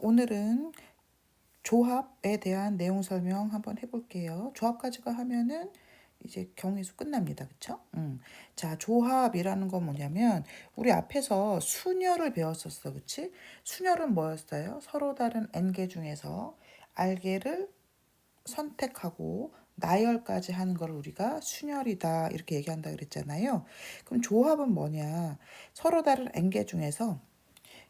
오늘은 조합에 대한 내용 설명 한번 해볼게요. 조합까지가 하면은 이제 경희수 끝납니다. 그쵸? 자, 조합이라는 건 뭐냐면 우리 앞에서 순열을 배웠었어. 그치? 순열은 뭐였어요? 서로 다른 n개 중에서 r개를 선택하고 나열까지 하는 걸 우리가 순열이다 이렇게 얘기한다 그랬잖아요. 그럼 조합은 뭐냐? 서로 다른 n개 중에서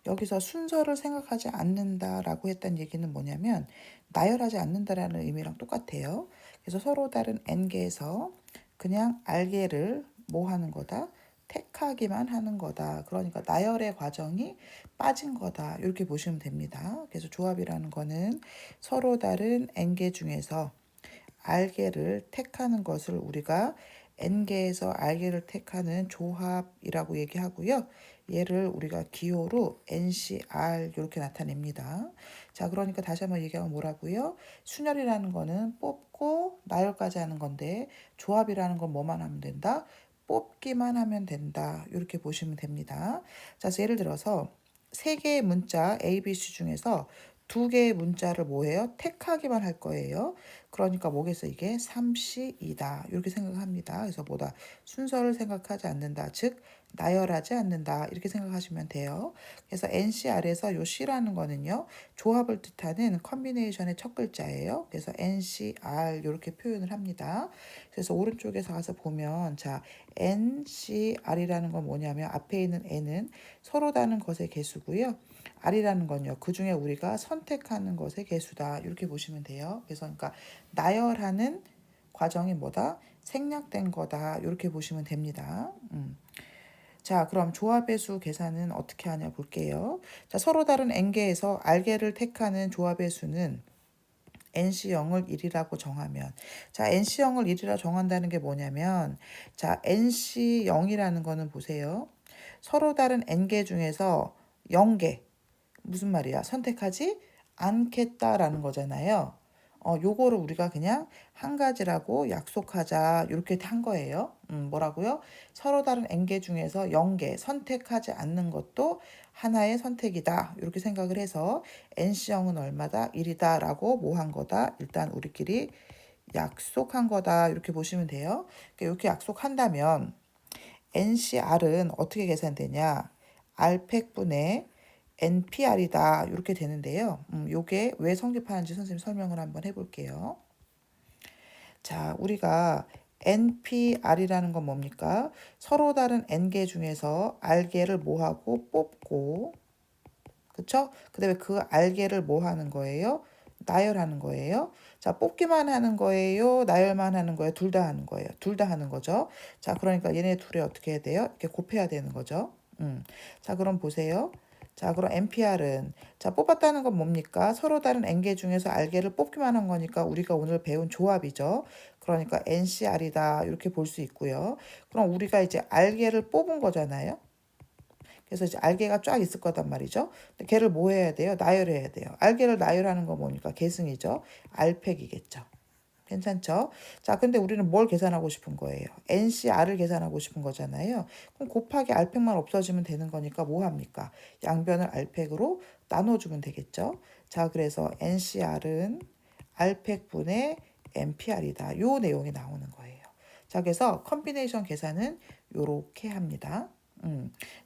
여기서 순서를 생각하지 않는다라고 했던 얘기는 뭐냐면 나열하지 않는다라는 의미랑 똑같아요. 그래서 서로 다른 n개에서 그냥 r개를 뭐 하는 거다? 택하기만 하는 거다. 그러니까 나열의 과정이 빠진 거다. 이렇게 보시면 됩니다. 그래서 조합이라는 거는 서로 다른 n개 중에서 r개를 택하는 것을 우리가 n개에서 r개를 택하는 조합이라고 얘기하고요. 얘를 우리가 기호로 NCR 이렇게 나타냅니다. 자, 그러니까 다시 한번 얘기하면 뭐라고요? 순열이라는 거는 뽑고 나열까지 하는 건데 조합이라는 건 뭐만 하면 된다? 뽑기만 하면 된다. 이렇게 보시면 됩니다. 자, 그래서 예를 들어서 세 개의 문자 A, B, C 중에서 두 개의 문자를 뭐해요? 택하기만 할 거예요. 그러니까 뭐겠어? 이게 3C이다. 이렇게 생각합니다. 그래서 뭐다? 순서를 생각하지 않는다. 즉 나열하지 않는다. 이렇게 생각하시면 돼요. 그래서 NCR에서 요 C라는 거는요. 조합을 뜻하는 컨비네이션의 첫 글자예요. 그래서 NCR 이렇게 표현을 합니다. 그래서 오른쪽에서 가서 보면 자, NCR이라는 건 뭐냐면 앞에 있는 N은 서로 다른 것의 개수고요. R이라는 건요. 그 중에 우리가 선택하는 것의 개수다. 이렇게 보시면 돼요. 그래서 그러니까 나열하는 과정이 뭐다? 생략된 거다. 이렇게 보시면 됩니다. 자, 그럼 조합의 수 계산은 어떻게 하냐 볼게요. 자, 서로 다른 n개에서 r개를 택하는 조합의 수는 NC0을 1이라고 정하면 자, NC0을 1이라 정한다는 게 뭐냐면 자, NC0이라는 거는 보세요. 서로 다른 n개 중에서 0개 무슨 말이야? 선택하지 않겠다라는 거잖아요. 요거를 우리가 그냥 한 가지라고 약속하자 이렇게 한 거예요. 뭐라고요? 서로 다른 n개 중에서 0개 선택하지 않는 것도 하나의 선택이다. 이렇게 생각을 해서 NC형은 얼마다? 1이다 라고 뭐 한 거다? 일단 우리끼리 약속한 거다. 이렇게 보시면 돼요. 이렇게 약속한다면 NCR은 어떻게 계산되냐? R팩분의 NPR이다. 이렇게 되는데요. 요게 왜 성립하는지 선생님 설명을 한번 해볼게요. 자, 우리가 NPR이라는 건 뭡니까? 서로 다른 N개 중에서 R개를 뭐하고 뽑고 그쵸? 그 다음에 그 R개를 뭐 하는 거예요? 나열하는 거예요. 자, 뽑기만 하는 거예요? 나열만 하는 거예요? 둘 다 하는 거예요. 둘 다 하는 거죠. 자, 그러니까 얘네 둘이 어떻게 해야 돼요? 이렇게 곱해야 되는 거죠. 자, 그럼 보세요. 자, 그럼 NPR은 자, 뽑았다는 건 뭡니까? 서로 다른 N개 중에서 R개를 뽑기만 한 거니까 우리가 오늘 배운 조합이죠. 그러니까 NCR이다. 이렇게 볼 수 있고요. 그럼 우리가 이제 R개를 뽑은 거잖아요. 그래서 이제 알개가 쫙 있을 거단 말이죠. 근데 걔를 뭐 해야 돼요? 나열해야 돼요. 알개를 나열하는 거 뭐니까 계승이죠. 알팩이겠죠. 괜찮죠? 자, 근데 우리는 뭘 계산하고 싶은 거예요? NCR을 계산하고 싶은 거잖아요. 그럼 곱하기 알팩만 없어지면 되는 거니까 뭐 합니까? 양변을 알팩으로 나눠주면 되겠죠. 자, 그래서 NCR은 알팩분의 NPR이다. 요 내용이 나오는 거예요. 자, 그래서 컨비네이션 계산은 요렇게 합니다.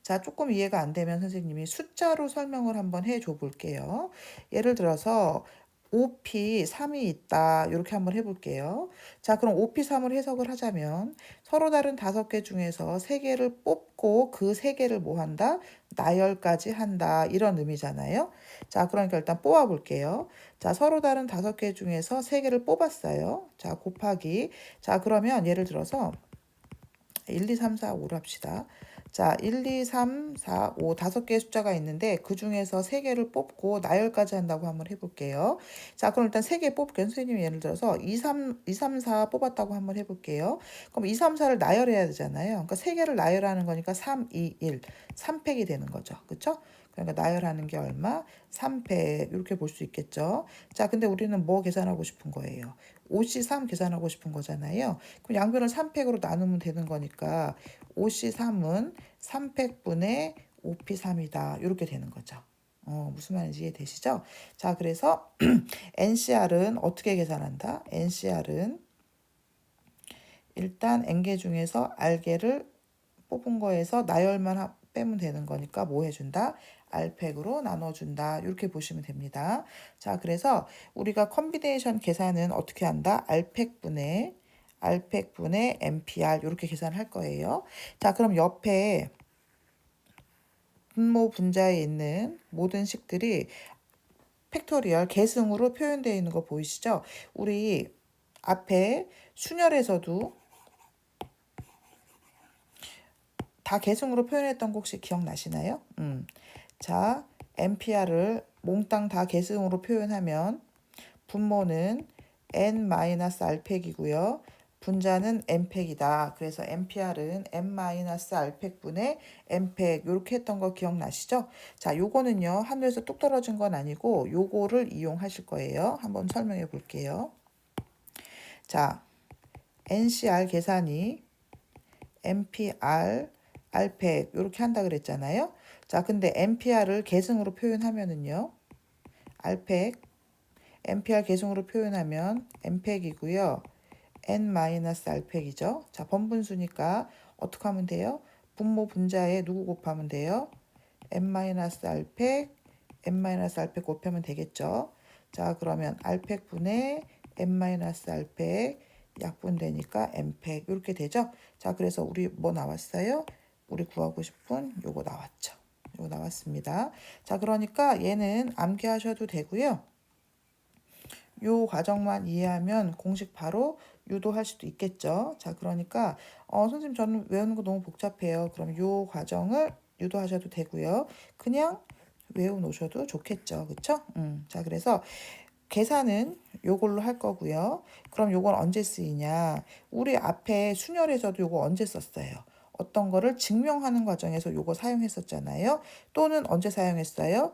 자, 조금 이해가 안 되면 선생님이 숫자로 설명을 한번 해줘 볼게요. 예를 들어서 OP 3이 있다. 이렇게 한번 해볼게요. 자, 그럼 OP 3을 해석을 하자면 서로 다른 5개 중에서 3개를 뽑고 그 3개를 뭐 한다? 나열까지 한다. 이런 의미잖아요. 자, 그러니까 일단 뽑아 볼게요. 자, 서로 다른 5개 중에서 3개를 뽑았어요. 자, 곱하기. 자, 그러면 예를 들어서 1, 2, 3, 4, 5로 합시다. 자, 1, 2, 3, 4, 5 5개의 숫자가 있는데 그 중에서 3개를 뽑고 나열까지 한다고 한번 해볼게요. 자, 그럼 일단 3개 뽑을게요. 선생님이 예를 들어서 2, 3, 4 뽑았다고 한번 해볼게요. 그럼 2, 3, 4를 나열해야 되잖아요. 그러니까 3개를 나열하는 거니까 3, 2, 1. 3팩이 되는 거죠. 그쵸? 그러니까 나열하는 게 얼마? 3팩 이렇게 볼 수 있겠죠. 자, 근데 우리는 뭐 계산하고 싶은 거예요? 5C3 계산하고 싶은 거잖아요. 그럼 양변을 3팩으로 나누면 되는 거니까 5C3은 3팩분의 5P3이다. 이렇게 되는 거죠. 무슨 말인지 이해되시죠? 자, 그래서 NCR은 어떻게 계산한다? NCR은 일단 N개 중에서 R개를 뽑은 거에서 나열만 빼면 되는 거니까 뭐 해준다? R팩으로 나눠준다. 이렇게 보시면 됩니다. 자, 그래서 우리가 컨비네이션 계산은 어떻게 한다? R팩분의 MPR 이렇게 계산할 거예요. 자, 그럼 옆에 분모 분자에 있는 모든 식들이 팩토리얼 계승으로 표현되어 있는 거 보이시죠? 우리 앞에 순열에서도 다 계승으로 표현했던 거 혹시 기억나시나요? 자, MPR을 몽땅 다 계승으로 표현하면 분모는 N-R팩이고요. 분자는 N팩이다. 그래서 MPR은 N-R팩분의 N팩 이렇게 했던 거 기억나시죠? 자, 요거는요. 하늘에서 뚝 떨어진 건 아니고 요거를 이용하실 거예요. 한번 설명해 볼게요. 자, NCR 계산이 MPR, R팩 이렇게 한다 그랬잖아요. 자, 근데 MPR을 계승으로 표현하면은요. R팩, MPR 계승으로 표현하면 N팩이고요. N-R팩이죠. 자, 번분수니까 어떻게 하면 돼요? 분모 분자에 누구 곱하면 돼요? N-R팩, N-R팩 곱하면 되겠죠. 자, 그러면 R팩분의 N-R팩 약분되니까 N팩 이렇게 되죠. 자, 그래서 우리 뭐 나왔어요? 우리 구하고 싶은 요거 나왔죠. 요거 나왔습니다. 자, 그러니까 얘는 암기하셔도 되고요. 요 과정만 이해하면 공식 바로 유도할 수도 있겠죠. 자, 그러니까 선생님 저는 외우는 거 너무 복잡해요. 그럼 요 과정을 유도하셔도 되고요. 그냥 외워 놓으셔도 좋겠죠. 그쵸? 자, 그래서 계산은 요걸로 할 거고요. 그럼 요건 언제 쓰이냐? 우리 앞에 순열에서도 요거 언제 썼어요? 어떤 거를 증명하는 과정에서 요거 사용했었잖아요. 또는 언제 사용했어요?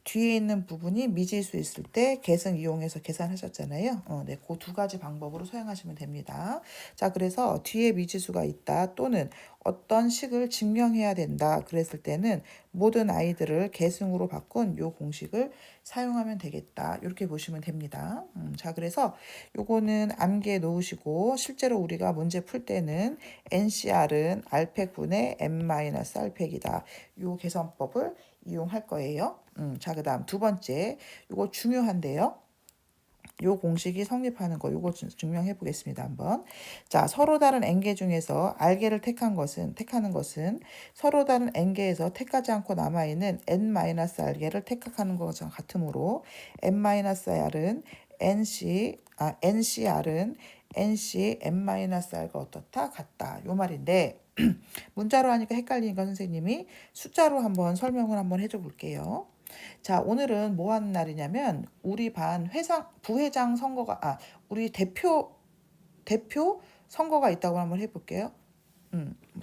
뒤에 있는 부분이 미지수 있을 때 계승 이용해서 계산하셨잖아요. 네, 그 두 가지 방법으로 사용하시면 됩니다. 자, 그래서 뒤에 미지수가 있다 또는 어떤 식을 증명해야 된다 그랬을 때는 모든 아이들을 계승으로 바꾼 요 공식을 사용하면 되겠다. 이렇게 보시면 됩니다. 자, 그래서 요거는 암기해 놓으시고 실제로 우리가 문제 풀 때는 NCR은 R팩분의 M-R팩이다. 요 계산법을 이용할 거예요. 자, 그 다음 두 번째, 요거 중요한데요. 요 공식이 성립하는 거, 요거 증명해 보겠습니다. 한번. 자, 서로 다른 n개 중에서 r개를 택하는 것은 서로 다른 n개에서 택하지 않고 남아있는 n-r개를 택하는 것과 같으므로 n-r은 NCR은 NC n-r가 어떻다? 같다. 요 말인데, 문자로 하니까 헷갈리니까 선생님이 숫자로 한번 설명을 한번 해줘 볼게요. 자, 오늘은 뭐 하는 날이냐면 우리 반 부회장 선거가 우리 대표 선거가 있다고 한번 해볼게요.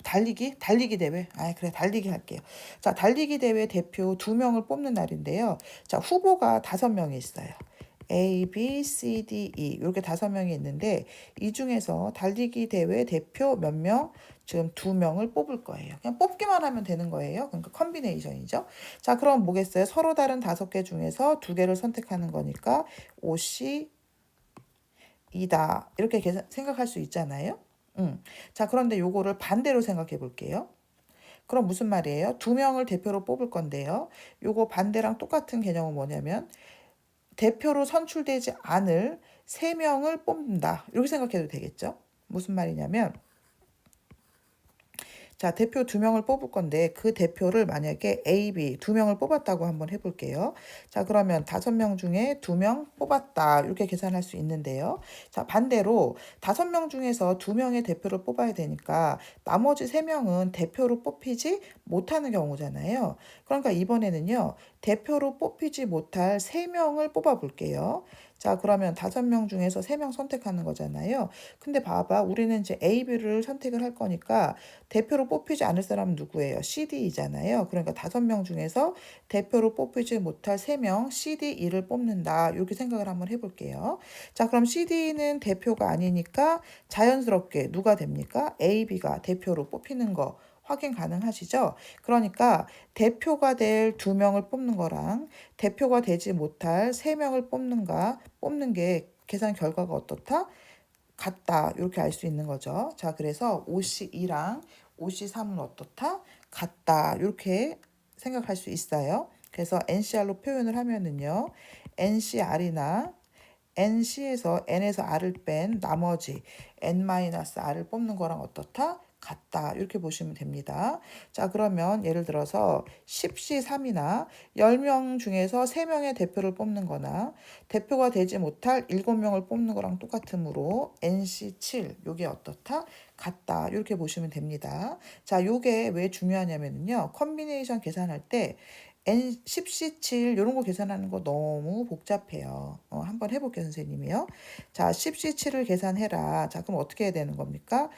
달리기 대회. 그래, 달리기 할게요. 자, 달리기 대회 대표 2명을 뽑는 날인데요. 자, 후보가 5명이 있어요. A, B, C, D, E 이렇게 5명이 있는데 이 중에서 달리기 대회 대표 몇 명? 지금 2명을 뽑을 거예요. 그냥 뽑기만 하면 되는 거예요. 그러니까 컨비네이션이죠. 자, 그럼 뭐겠어요? 서로 다른 5개 중에서 2개를 선택하는 거니까 OC 이다. 이렇게 생각할 수 있잖아요. 자, 그런데 요거를 반대로 생각해 볼게요. 그럼 무슨 말이에요? 2명을 대표로 뽑을 건데요. 요거 반대랑 똑같은 개념은 뭐냐면 대표로 선출되지 않을 3명을 뽑는다. 이렇게 생각해도 되겠죠? 무슨 말이냐면 자, 대표 2명을 뽑을 건데 그 대표를 만약에 A, B 2명을 뽑았다고 한번 해볼게요. 자, 그러면 5명 중에 2명 뽑았다. 이렇게 계산할 수 있는데요. 자, 반대로 5명 중에서 2명의 대표를 뽑아야 되니까 나머지 3명은 대표로 뽑히지 못하는 경우잖아요. 그러니까 이번에는요. 대표로 뽑히지 못할 3명을 뽑아볼게요. 자, 그러면 5명 중에서 3명 선택하는 거잖아요. 근데 봐봐. 우리는 이제 A, B를 선택을 할 거니까 대표로 뽑히지 않을 사람은 누구예요? CD이잖아요. 그러니까 5명 중에서 대표로 뽑히지 못할 3명 CD2를 뽑는다. 이렇게 생각을 한번 해볼게요. 자, 그럼 CD는 대표가 아니니까 자연스럽게 누가 됩니까? A, B가 대표로 뽑히는 거 확인 가능하시죠? 그러니까 대표가 될 2명을 뽑는 거랑 대표가 되지 못할 3명을 뽑는 게 계산 결과가 어떻다? 같다. 이렇게 알 수 있는 거죠. 자, 그래서 OC2랑 OC3은 어떻다? 같다. 이렇게 생각할 수 있어요. 그래서 NCR로 표현을 하면은요. NCR이나 NC에서 N에서 R을 뺀 나머지 N-R을 뽑는 거랑 어떻다? 같다. 이렇게 보시면 됩니다. 자, 그러면 예를 들어서 10C3이나 10명 중에서 3명의 대표를 뽑는 거나 대표가 되지 못할 7명을 뽑는 거랑 똑같으므로 NC7 요게 어떻다? 같다. 이렇게 보시면 됩니다. 자, 요게 왜 중요하냐면요. 컨비네이션 계산할 때 N10C7 이런 거 계산하는 거 너무 복잡해요. 한번 해볼게요, 선생님이요. 자, 10C7을 계산해라. 자, 그럼 어떻게 해야 되는 겁니까?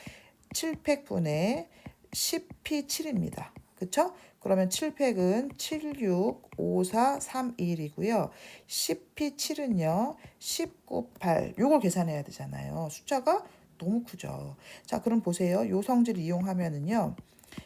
7팩분의 10P7입니다. 그쵸? 그러면 7팩은 76, 54, 31이고요. 10P7은요, 19, 8. 요걸 계산해야 되잖아요. 숫자가 너무 크죠. 자, 그럼 보세요. 요 성질 이용하면은요.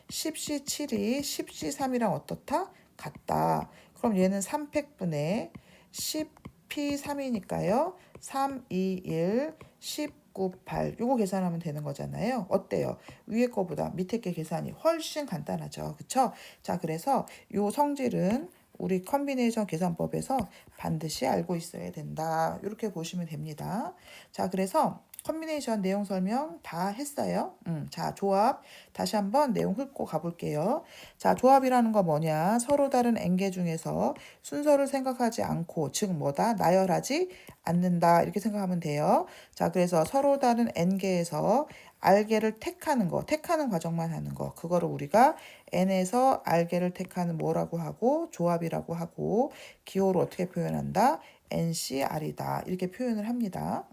10C7이 10C3이랑 어떻다? 같다. 그럼 얘는 3팩분의 10P3이니까요. 3, 2, 1, 19, 8. 요거 계산하면 되는 거잖아요. 어때요? 위에 거보다 밑에 게 계산이 훨씬 간단하죠. 그쵸? 자, 그래서 요 성질은 우리 컨비네이션 계산법에서 반드시 알고 있어야 된다. 이렇게 보시면 됩니다. 자, 그래서 컨비네이션 내용 설명 다 했어요. 자, 조합 다시 한번 내용 훑고 가볼게요. 자, 조합이라는 거 뭐냐? 서로 다른 n개 중에서 순서를 생각하지 않고, 즉 뭐다? 나열하지 않는다. 이렇게 생각하면 돼요. 자, 그래서 서로 다른 n개에서 r개를 택하는 과정만 하는 거. 그거를 우리가 n에서 r개를 택하는 뭐라고 하고, 조합이라고 하고, 기호로 어떻게 표현한다? NCR이다. 이렇게 표현을 합니다.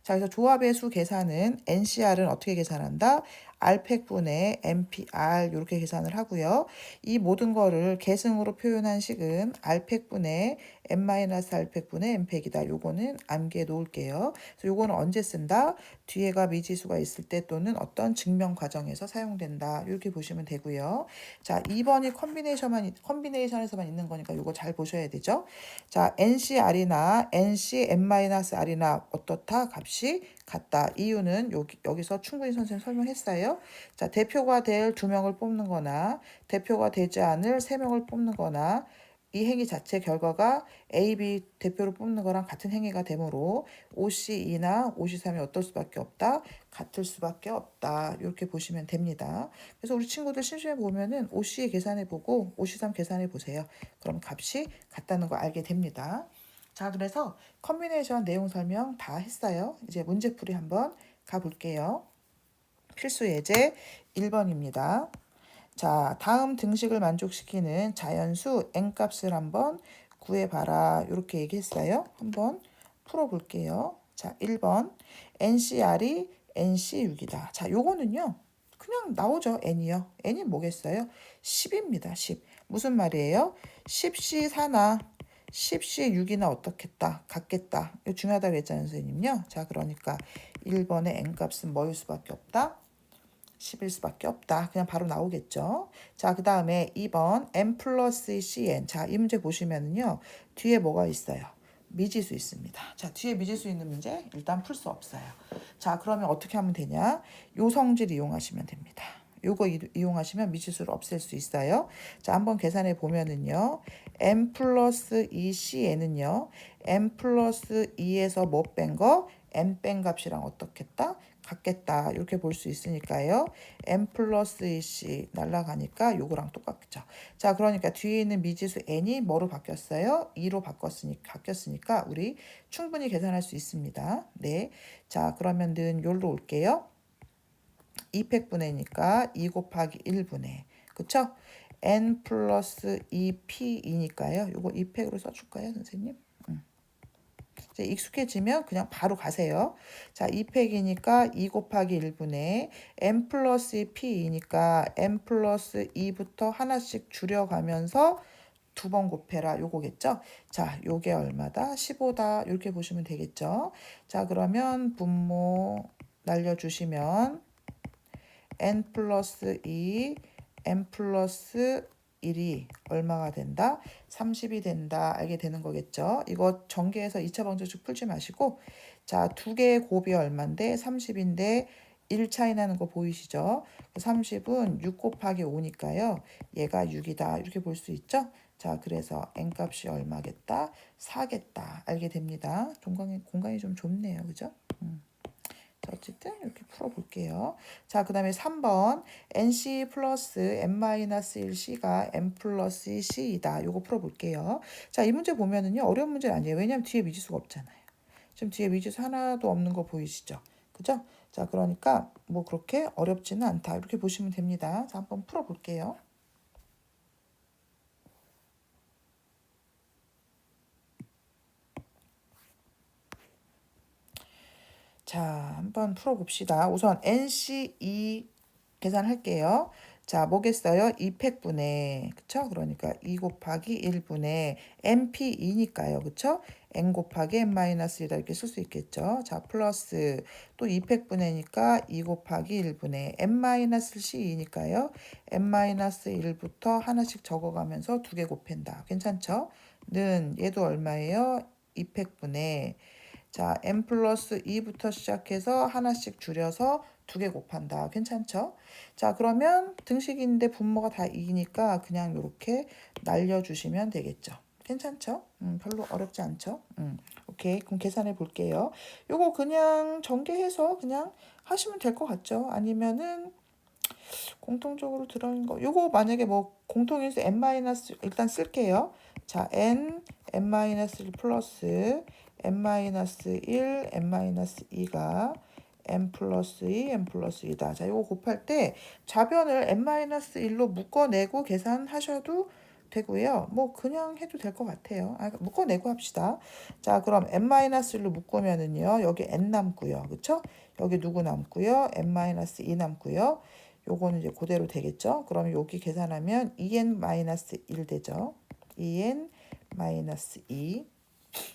자, 그래서 조합의 수 계산은 NCR은 어떻게 계산한다? R팩분의 NPR 이렇게 계산을 하고요. 이 모든 거를 계승으로 표현한 식은 R팩분의 N-R팩분의 N팩이다. 요거는 암기해 놓을게요. 그래서 요거는 언제 쓴다? 뒤에가 미지수가 있을 때 또는 어떤 증명 과정에서 사용된다. 이렇게 보시면 되고요. 자, 2번이 컨비네이션에서만 있는 거니까 요거 잘 보셔야 되죠. 자, NCR이나 NCN-R이나 어떻다? 값이 같다. 이유는 여기서 충분히 선생님 설명했어요. 자, 대표가 될 2명을 뽑는 거나 대표가 되지 않을 3명을 뽑는 거나 이 행위 자체 결과가 A, B 대표를 뽑는 거랑 같은 행위가 되므로 OC2나 OC3이 어떨 수밖에 없다? 같을 수밖에 없다. 이렇게 보시면 됩니다. 그래서 우리 친구들 심심해 보면은 OC 계산해 보고 OC3 계산해 보세요. 그럼 값이 같다는 거 알게 됩니다. 자, 그래서 컨비네이션 내용 설명 다 했어요. 이제 문제풀이 한번 가볼게요. 필수 예제 1번입니다. 자, 다음 등식을 만족시키는 자연수 n값을 한번 구해봐라. 이렇게 얘기했어요. 한번 풀어볼게요. 자, 1번 NCR이 NC6이다. 자, 요거는요. 그냥 나오죠. n이요. n이 뭐겠어요? 10입니다. 10. 무슨 말이에요? 10C4나 10C6이나 어떻겠다? 같겠다. 이거 중요하다고 했잖아요, 선생님요. 자, 그러니까 1번의 n값은 뭐일 수밖에 없다? 10일 수밖에 없다. 그냥 바로 나오겠죠. 자, 그 다음에 2번 n 플러스 cn. 자, 이 문제 보시면은요. 뒤에 뭐가 있어요? 미지수 있습니다. 자, 뒤에 미지수 있는 문제 일단 풀 수 없어요. 자, 그러면 어떻게 하면 되냐? 요 성질 이용하시면 됩니다. 요거 이용하시면 미지수를 없앨 수 있어요. 자, 한번 계산해 보면은요. n 플러스 2cn은요. n 플러스 2에서 뭐 뺀 거? n 뺀 값이랑 어떻겠다? 같겠다. 이렇게 볼 수 있으니까요. n 플러스 2c 날라가니까 요거랑 똑같죠. 자, 그러니까 뒤에 있는 미지수 n이 뭐로 바뀌었어요? 2로 바뀌었으니까 우리 충분히 계산할 수 있습니다. 네. 자, 그러면 는 요로 올게요. 2팩분의니까 2 곱하기 1분의. 그쵸? n 플러스 2p이니까요. 요거 2팩으로 써줄까요, 선생님? 이제 익숙해지면 그냥 바로 가세요. 자, 2팩이니까 2 곱하기 1분의 n 플러스 p이니까 n 플러스 2부터 하나씩 줄여가면서 2번 곱해라 요거겠죠. 자, 요게 얼마다? 15다. 이렇게 보시면 되겠죠. 자, 그러면 분모 날려주시면 n 플러스 2 n 플러스 1이 얼마가 된다? 30이 된다. 알게 되는 거겠죠. 이거 전개해서 2차 방정식 풀지 마시고 자, 두 개의 곱이 얼만데 30인데 1 차이 나는 거 보이시죠? 30은 6 곱하기 5니까요. 얘가 6이다. 이렇게 볼 수 있죠? 자, 그래서 n값이 얼마겠다? 4겠다. 알게 됩니다. 공간이 좀 좁네요. 그죠? 자, 어쨌든 이렇게 풀어볼게요. 자, 그 다음에 3번 nc 플러스 n-1c가 n 플러스 c이다. 요거 풀어볼게요. 자, 이 문제 보면은요. 어려운 문제는 아니에요. 왜냐하면 뒤에 미지수가 없잖아요. 지금 뒤에 미지수 하나도 없는 거 보이시죠? 그죠? 자, 그러니까 뭐 그렇게 어렵지는 않다. 이렇게 보시면 됩니다. 자, 한번 풀어볼게요. 자, 한번 풀어봅시다. 우선 NC2 계산할게요. 자, 뭐겠어요? 2팩분의, 그쵸? 그러니까 2 곱하기 1분의 NP2니까요. 그쵸? N 곱하기 N-1이다 이렇게 쓸 수 있겠죠. 자, 플러스 또 2팩분의니까 2 곱하기 1분의 N-C2니까요. N-1부터 하나씩 적어가면서 두 개 곱한다. 괜찮죠? 는 얘도 얼마예요? 2팩분의 자, n 플러스 2부터 시작해서 하나씩 줄여서 두 개 곱한다. 괜찮죠? 자, 그러면 등식인데 분모가 다 2니까 그냥 이렇게 날려주시면 되겠죠. 괜찮죠? 별로 어렵지 않죠? 오케이. 그럼 계산해 볼게요. 요거 그냥 전개해서 그냥 하시면 될 것 같죠? 아니면은 공통적으로 들어있는 거. 요거 만약에 뭐 공통인수 n 마이너스 일단 쓸게요. 자, n-1 플러스 n-1, n-2가 n 플러스 2, n 플러스 2다. 자, 이거 곱할 때 좌변을 n-1로 묶어내고 계산하셔도 되고요. 뭐 그냥 해도 될 것 같아요. 묶어내고 합시다. 자, 그럼 n-1로 묶으면은요. 여기 n 남고요. 그쵸? 여기 누구 남고요? n-2 남고요. 요거는 이제 그대로 되겠죠? 그럼 여기 계산하면 2n-1 되죠. 2n-2.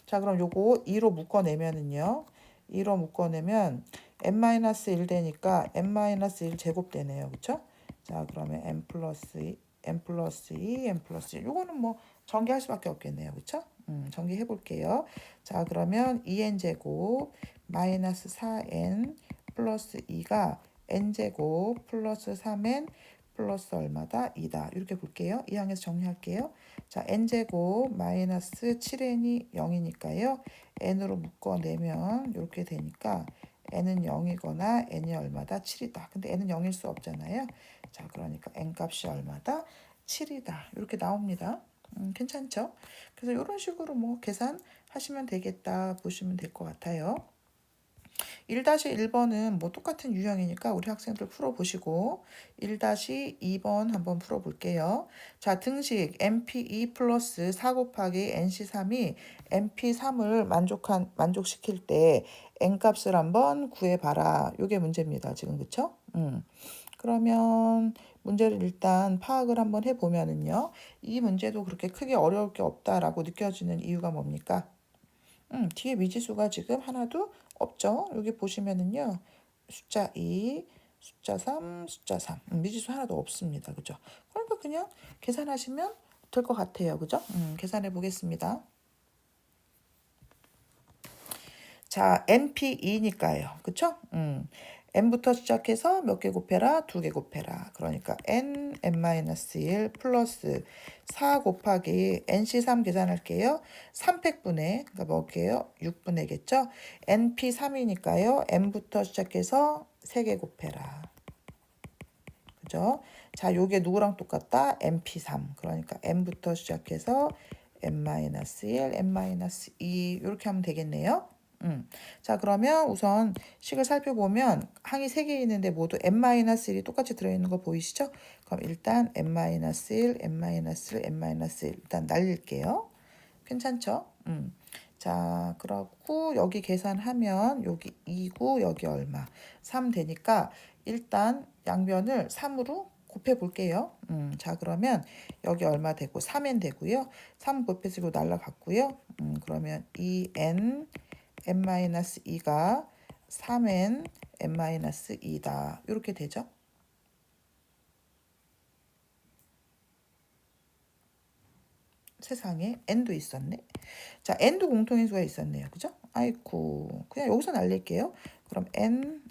자, 그럼 요거 2로 묶어내면은요. 2로 묶어내면 n-1 되니까 n-1 제곱 되네요. 그쵸? 자, 그러면 n 플러스 2, n 플러스 2, n 플러스 1. 요거는 뭐 전개할 수밖에 없겠네요. 그쵸? 전개해 볼게요. 자, 그러면 2n 제곱 마이너스 4n 플러스 2가 n제곱 플러스 3n 플러스 얼마다? 2다. 이렇게 볼게요. 이 항에서 정리할게요. 자, n제곱 마이너스 7n이 0이니까요. n으로 묶어내면 이렇게 되니까 n은 0이거나 n이 얼마다? 7이다. 근데 n은 0일 수 없잖아요. 자, 그러니까 n 값이 얼마다? 7이다. 이렇게 나옵니다. 괜찮죠? 그래서 이런 식으로 뭐 계산하시면 되겠다 보시면 될 것 같아요. 1-1번은 뭐 똑같은 유형이니까 우리 학생들 풀어보시고 1-2번 한번 풀어볼게요. 자, 등식 MP2 플러스 4 곱하기 NC3이 MP3을 만족시킬 때 N값을 한번 구해봐라. 요게 문제입니다. 지금 그쵸? 그러면 문제를 일단 파악을 한번 해보면은요. 이 문제도 그렇게 크게 어려울 게 없다라고 느껴지는 이유가 뭡니까? 뒤에 미지수가 지금 하나도 없죠. 여기 보시면은요. 숫자 2, 숫자 3, 숫자 3. 미지수 하나도 없습니다. 그죠? 그러니까 그냥 계산하시면 될 것 같아요. 그죠? 계산해 보겠습니다. 자, NP2니까요. 그쵸? n부터 시작해서 몇 개 곱해라? 2개 곱해라. 그러니까 n-1 플러스 4 곱하기 nc3 계산할게요. 3팩분의 그러니까 뭐게요? 6분의겠죠? np3이니까요. n부터 시작해서 3개 곱해라. 그죠? 자, 요게 누구랑 똑같다? np3. 그러니까 n부터 시작해서 n-1, n-2 이렇게 하면 되겠네요. 자, 그러면 우선 식을 살펴보면 항이 3개 있는데 모두 n-1이 똑같이 들어있는 거 보이시죠? 그럼 일단 n-1, n-1, n-1 일단 날릴게요. 괜찮죠? 자, 그렇고 여기 계산하면 여기 2고 여기 얼마? 3 되니까 일단 양변을 3으로 곱해 볼게요. 자, 그러면 여기 얼마 되고 3n 되고요. 3 곱해지고 날라갔고요. 그러면 2n n-2가 3n n-2다. 이렇게 되죠. 세상에 n도 있었네. 자, n도 공통인수가 있었네요. 그죠? 아이쿠. 그냥 여기서 날릴게요. 그럼 n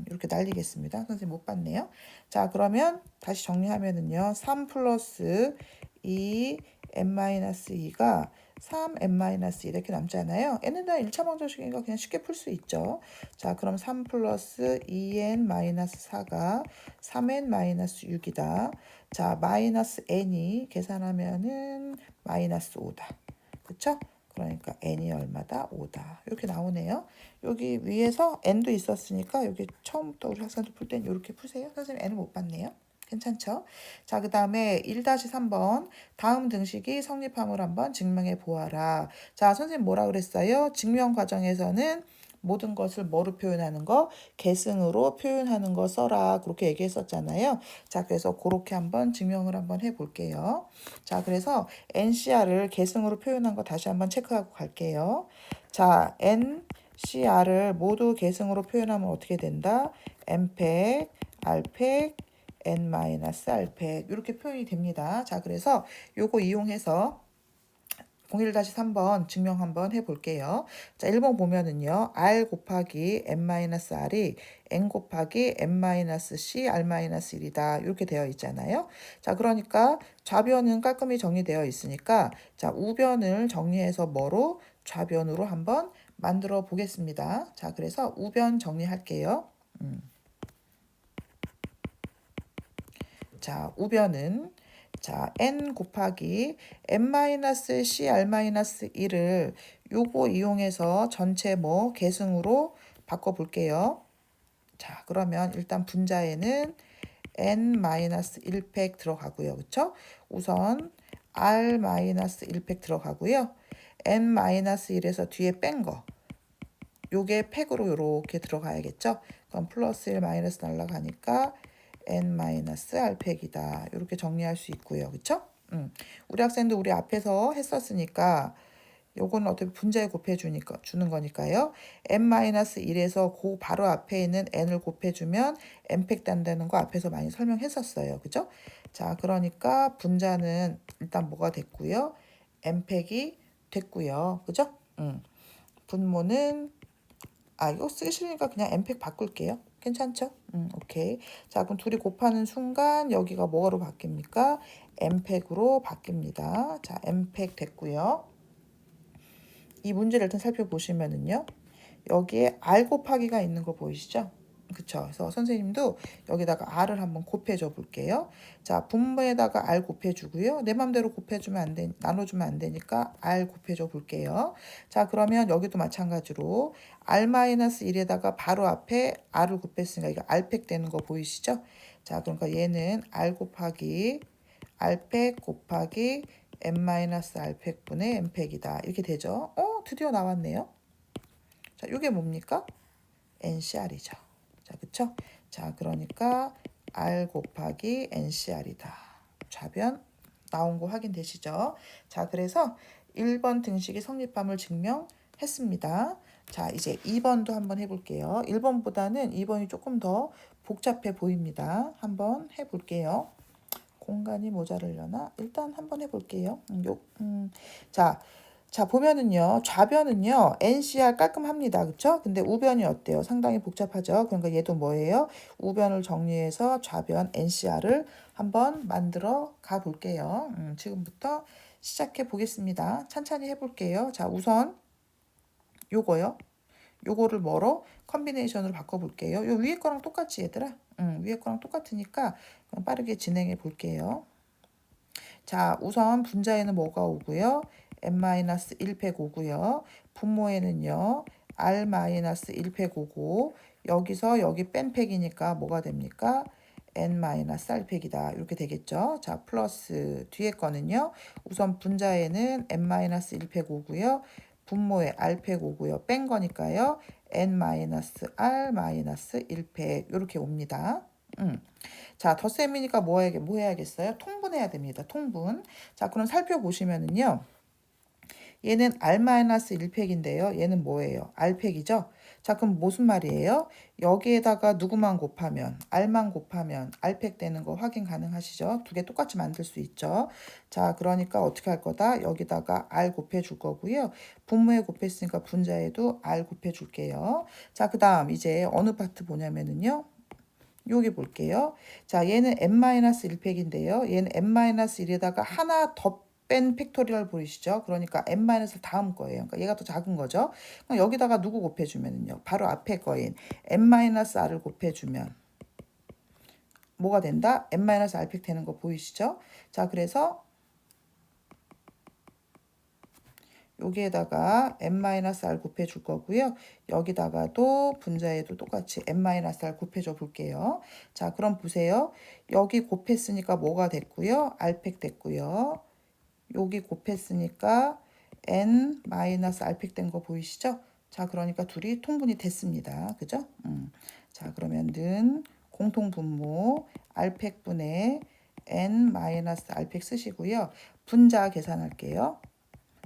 이렇게 날리겠습니다. 선생님 못 봤네요. 자, 그러면 다시 정리하면은요. 3 플러스 2 n-2가 3n-2 이렇게 남잖아요. n은 다 1차 방정식이니까 그냥 쉽게 풀 수 있죠. 자, 그럼 3 플러스 2n-4가 3n-6이다. 자, 마이너스 n이 계산하면은 마이너스 5다. 그쵸? 그러니까 n이 얼마다? 5다. 이렇게 나오네요. 여기 위에서 n도 있었으니까 여기 처음부터 우리 학생들 풀 땐 이렇게 푸세요. 선생님 n을 못 봤네요. 괜찮죠? 자, 그 다음에 1-3번 다음 등식이 성립함을 한번 증명해 보아라. 자, 선생님 뭐라 그랬어요? 증명 과정에서는 모든 것을 뭐로 표현하는 거? 계승으로 표현하는 거 써라. 그렇게 얘기했었잖아요. 자, 그래서 그렇게 한번 증명을 한번 해볼게요. 자, 그래서 NCR을 계승으로 표현한 거 다시 한번 체크하고 갈게요. 자, NCR을 모두 계승으로 표현하면 어떻게 된다? N팩, R팩, N-R팩 이렇게 표현이 됩니다. 자, 그래서 요거 이용해서 01-3번 증명 한번 해볼게요. 자, 1번 보면은요. R 곱하기 N-R이 N 곱하기 N-C R-1이다. 이렇게 되어 있잖아요. 자, 그러니까 좌변은 깔끔히 정리되어 있으니까 자, 우변을 정리해서 뭐로? 좌변으로 한번 만들어 보겠습니다. 자, 그래서 우변 정리할게요. 자, 우변은 자, n 곱하기 n-c r-1을 요거 이용해서 전체 뭐 계승으로 바꿔볼게요. 자, 그러면 일단 분자에는 n-1팩 들어가고요. 그쵸? 우선 r-1팩 들어가고요. n-1에서 뒤에 뺀 거. 요게 팩으로 요렇게 들어가야겠죠? 그럼 플러스 1 마이너스 날라가니까 n-r팩이다. 이렇게 정리할 수 있고요. 그쵸? 우리 학생도 우리 앞에서 했었으니까 요거는 어떻게 분자에 곱해주니까 주는 거니까요. n-1에서 그 바로 앞에 있는 n을 곱해주면 n팩 단다는 거 앞에서 많이 설명했었어요. 그죠? 자, 그러니까 분자는 일단 뭐가 됐고요. n팩이 됐고요. 그죠? 분모는 이거 쓰기 싫으니까 그냥 n팩 바꿀게요. 괜찮죠? 오케이. 자, 그럼 둘이 곱하는 순간 여기가 뭐로 바뀝니까? n팩으로 바뀝니다. 자, n팩 됐고요. 이 문제를 일단 살펴보시면은요. 여기에 r 곱하기가 있는 거 보이시죠? 그쵸? 그래서 선생님도 여기다가 r을 한번 곱해줘 볼게요. 자, 분모에다가 r 곱해주고요. 내 맘대로 곱해주면 안 돼, 나눠주면 안 되니까 r 곱해줘 볼게요. 자, 그러면 여기도 마찬가지로 r-1에다가 바로 앞에 r을 곱했으니까 이거 r팩 되는 거 보이시죠? 자, 그러니까 얘는 r 곱하기 r팩 곱하기 n-r팩분의 n팩이다. 이렇게 되죠? 드디어 나왔네요. 자, 이게 뭡니까? NCR이죠. 자, 그쵸? 자, 그러니까 R 곱하기 NCR이다. 좌변 나온 거 확인되시죠? 자, 그래서 1번 등식이 성립함을 증명했습니다. 자, 이제 2번도 한번 해볼게요. 1번보다는 2번이 조금 더 복잡해 보입니다. 한번 해볼게요. 공간이 모자르려나? 일단 한번 해볼게요. 자, 보면은요. 좌변은요. NCR 깔끔합니다. 그쵸? 근데 우변이 어때요? 상당히 복잡하죠? 그러니까 얘도 뭐예요? 우변을 정리해서 좌변 NCR을 한번 만들어 가 볼게요. 지금부터 시작해 보겠습니다. 천천히 해볼게요. 자, 우선 요거요. 요거를 뭐로? 컨비네이션으로 바꿔볼게요. 요 위에 거랑 똑같지 얘들아? 위에 거랑 똑같으니까 빠르게 진행해 볼게요. 자, 우선 분자에는 뭐가 오고요? n-1팩 오고요. 분모에는요. r-1팩 오고 여기서 여기 뺀 팩이니까 뭐가 됩니까? n-r팩이다. 이렇게 되겠죠. 자, 플러스 뒤에 거는요. 우선 분자에는 n-1팩 오고요. 분모에 r팩 오고요. 뺀 거니까요. n-r-1팩 이렇게 옵니다. 자, 덧셈이니까 뭐 해야겠어요? 통분해야 됩니다. 통분. 자, 그럼 살펴보시면은요. 얘는 R-1팩인데요. 얘는 뭐예요? R팩이죠? 자, 그럼 무슨 말이에요? 여기에다가 누구만 곱하면, R만 곱하면 R팩 되는 거 확인 가능하시죠? 두 개 똑같이 만들 수 있죠? 자, 그러니까 어떻게 할 거다? 여기다가 R 곱해 줄 거고요. 분모에 곱했으니까 분자에도 R 곱해 줄게요. 자, 그 다음 이제 어느 파트 보냐면은요. 여기 볼게요. 자, 얘는 n-1팩인데요. 얘는 n-1에다가 하나 더 뺀 팩토리얼 보이시죠? 그러니까 n-을 다음 거예요. 그러니까 얘가 더 작은 거죠. 그럼 여기다가 누구 곱해주면요. 바로 앞에 거인 n-r을 곱해주면 뭐가 된다? n-r팩 되는 거 보이시죠? 자, 그래서 여기에다가 n-r 곱해 줄 거고요. 여기다가도 분자에도 똑같이 n-r 곱해줘 볼게요. 자, 그럼 보세요. 여기 곱했으니까 뭐가 됐고요? r팩 됐고요. 여기 곱했으니까 n-r팩 된 거 보이시죠? 자, 그러니까 둘이 통분이 됐습니다. 그죠? 자, 그러면 는 공통분모 r팩분의 n-r팩 쓰시고요. 분자 계산할게요.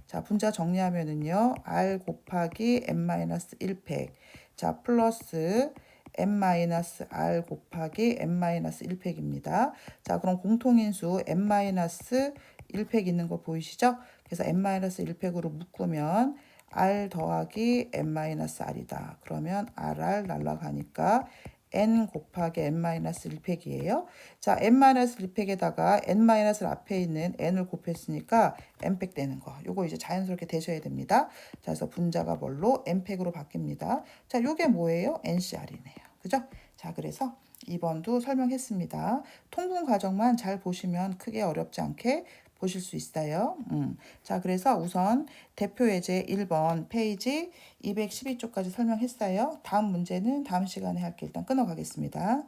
자, 분자 정리하면은요. r 곱하기 n-1팩. 자, 플러스 n-r 곱하기 n-1팩입니다. 자, 그럼 공통인수 n-1팩 있는 거 보이시죠? 그래서 n-1팩으로 묶으면 r 더하기 n-r이다. 그러면 rr 날라가니까 n 곱하기 n-1팩이에요. 자, n-1팩에다가 n- 앞에 있는 n을 곱했으니까 n팩 되는 거. 요거 이제 자연스럽게 되셔야 됩니다. 자, 그래서 분자가 뭘로? n팩으로 바뀝니다. 자, 요게 뭐예요? NCR이네요. 그죠? 자, 그래서 2번도 설명했습니다. 통분 과정만 잘 보시면 크게 어렵지 않게 보실 수 있어요. 자, 그래서 우선 대표 예제 1번 페이지 212쪽까지 설명했어요. 다음 문제는 다음 시간에 할게 일단 끊어가겠습니다.